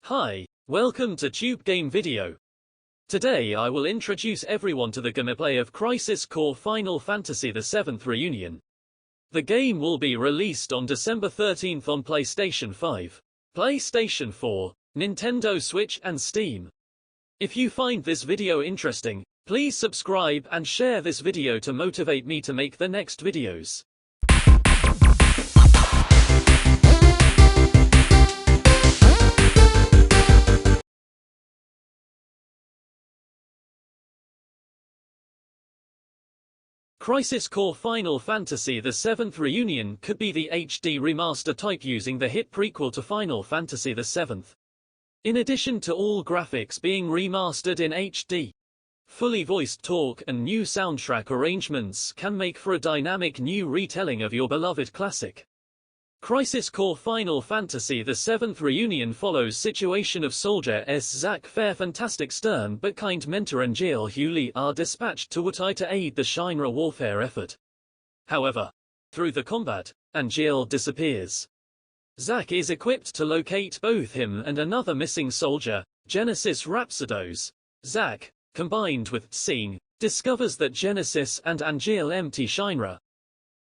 Hi, welcome to TubeGameVideo. Today I will introduce everyone to the gameplay of Crisis Core Final Fantasy VII Reunion. The game will be released on December 13th on PlayStation 5, PlayStation 4, Nintendo Switch and Steam. If you find this video interesting, please subscribe and share this video to motivate me to make the next videos. Crisis Core Final Fantasy VII Reunion could be the HD remaster type using the hit prequel to Final Fantasy VII. In addition to all graphics being remastered in HD, fully voiced talk and new soundtrack arrangements can make for a dynamic new retelling of your beloved classic. Crisis Core Final Fantasy VII Reunion follows situation of Soldier S. Zack Fair Fantastic Stern but kind mentor Angeal Hewley are dispatched to Wutai to aid the Shinra warfare effort. However, through the combat, Angeal disappears. Zack is equipped to locate both him and another missing soldier, Genesis Rhapsodos. Zack, combined with seeing, discovers that Genesis and Angeal empty Shinra.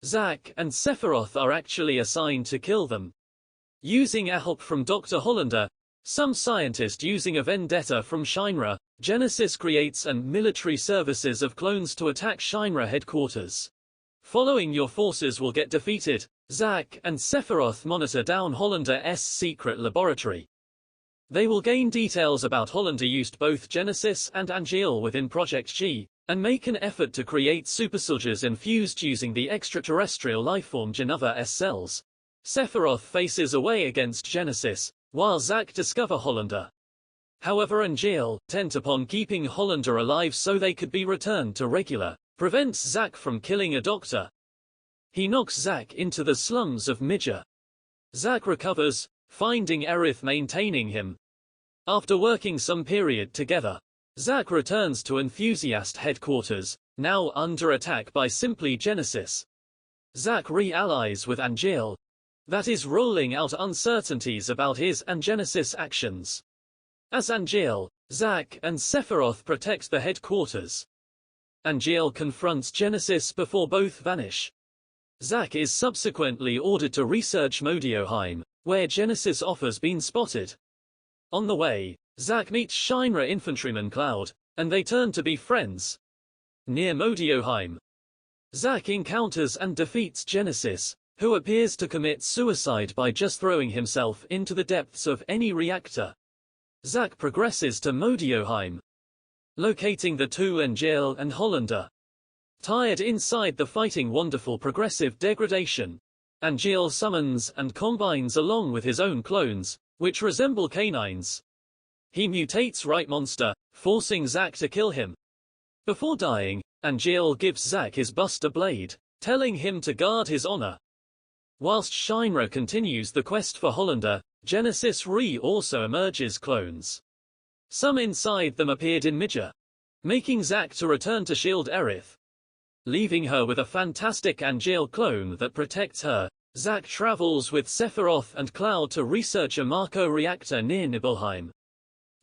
Zack and Sephiroth are actually assigned to kill them. Using a help from Dr. Hollander, some scientist using a vendetta from Shinra, Genesis creates an military services of clones to attack Shinra headquarters. Following your forces will get defeated, Zack and Sephiroth monitor down Hollander's secret laboratory. They will gain details about Hollander used both Genesis and Angeal within Project G, and make an effort to create supersoldiers infused using the extraterrestrial lifeform Genova-S cells. Sephiroth faces away against Genesis, while Zack discover Hollander. However, Angeal, intent upon keeping Hollander alive so they could be returned to regular, prevents Zack from killing a doctor. He knocks Zack into the slums of Midgar. Zack recovers, finding Aerith maintaining him. After working some period together, Zack returns to Enthusiast headquarters, now under attack by simply Genesis. Zack re-allies with Angeal, that is rolling out uncertainties about his and Genesis actions. As Angeal, Zack and Sephiroth protect the headquarters. Angeal confronts Genesis before both vanish. Zack is subsequently ordered to research Nibelheim, where Genesis offers been spotted. On the way, Zack meets Shinra infantryman Cloud, and they turn to be friends. Near Nibelheim, Zack encounters and defeats Genesis, who appears to commit suicide by just throwing himself into the depths of any reactor. Zack progresses to Nibelheim, locating the two Angeal and Hollander. Tired inside the fighting wonderful progressive degradation, Angeal summons and combines along with his own clones, which resemble canines. He mutates Right Monster, forcing Zack to kill him. Before dying, Angeal gives Zack his Buster Blade, telling him to guard his honor. Whilst Shinra continues the quest for Hollander, Genesis also emerges clones. Some inside them appeared in Midgar, making Zack to return to shield Aerith. Leaving her with a fantastic Angeal clone that protects her, Zack travels with Sephiroth and Cloud to research a Mako reactor near Nibelheim.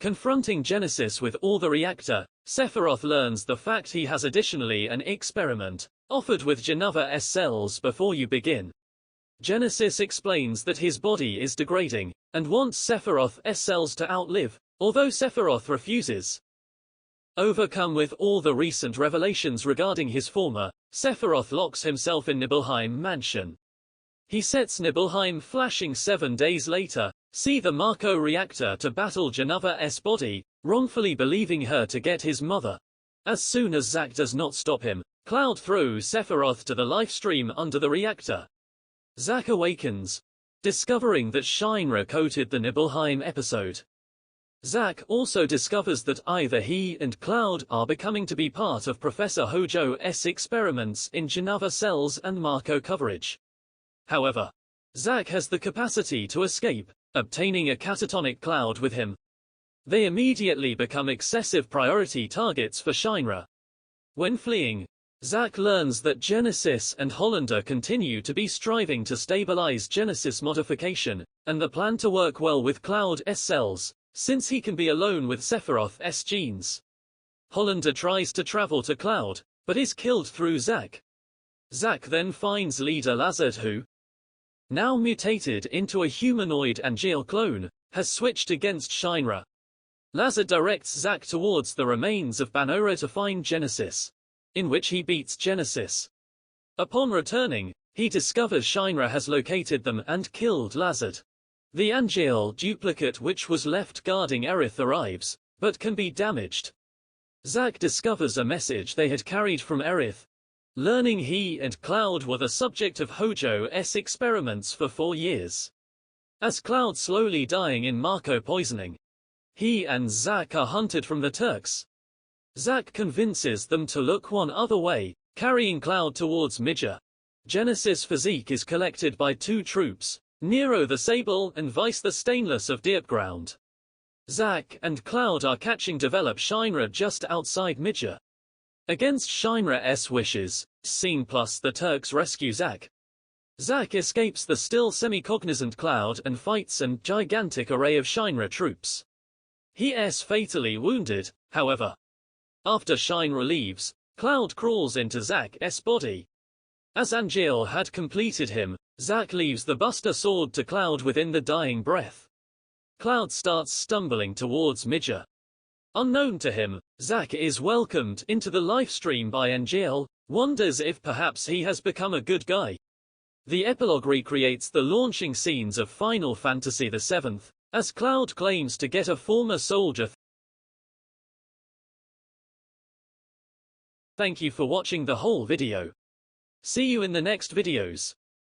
Confronting Genesis with all the reactor, Sephiroth learns the fact he has additionally an experiment, offered with Genova-S cells before you begin. Genesis explains that his body is degrading, and wants Sephiroth's cells to outlive, although Sephiroth refuses. Overcome with all the recent revelations regarding his former, Sephiroth locks himself in Nibelheim mansion. He sets Nibelheim flashing 7 days later, see the Mako reactor to battle Genova-S body, wrongfully believing her to get his mother. As soon as Zack does not stop him, Cloud throws Sephiroth to the lifestream under the reactor. Zack awakens, discovering that Shinra coated the Nibelheim episode. Zack also discovers that either he and Cloud are becoming to be part of Professor Hojo's experiments in Genova cells and Mako coverage. However, Zack has the capacity to escape, obtaining a catatonic Cloud with him. They immediately become excessive priority targets for Shinra. When fleeing, Zack learns that Genesis and Hollander continue to be striving to stabilize Genesis modification, and the plan to work well with Cloud's cells, since he can be alone with Sephiroth's genes. Hollander tries to travel to Cloud, but is killed through Zack. Zack then finds leader Lazard who, now mutated into a humanoid Angeal clone, has switched against Shinra. Lazard directs Zack towards the remains of Banora to find Genesis, in which he beats Genesis. Upon returning, he discovers Shinra has located them and killed Lazard. The Angeal duplicate which was left guarding Aerith arrives, but can be damaged. Zack discovers a message they had carried from Aerith, learning he and Cloud were the subject of Hojo's experiments for 4 years. As Cloud slowly dying in Marco poisoning, he and Zack are hunted from the Turks. Zack convinces them to look one other way, carrying Cloud towards Midgar. Genesis' physique is collected by 2 troops, Nero the Sable and Vice the Stainless of Deepground. Zack and Cloud are catching develop Shinra just outside Midgar. Against Shinra's wishes, scene plus the Turks rescue Zack. Zack escapes the still semi-cognizant Cloud and fights a gigantic array of Shinra troops. He is fatally wounded, however. After Shinra leaves, Cloud crawls into Zack's body. As Angeal had completed him, Zack leaves the Buster Sword to Cloud within the dying breath. Cloud starts stumbling towards Midgar. Unknown to him, Zack is welcomed into the livestream by Angeal, wonders if perhaps he has become a good guy. The epilogue recreates the launching scenes of Final Fantasy VII, as Cloud claims to get a former soldier. Thank you for watching the whole video. See you in the next videos.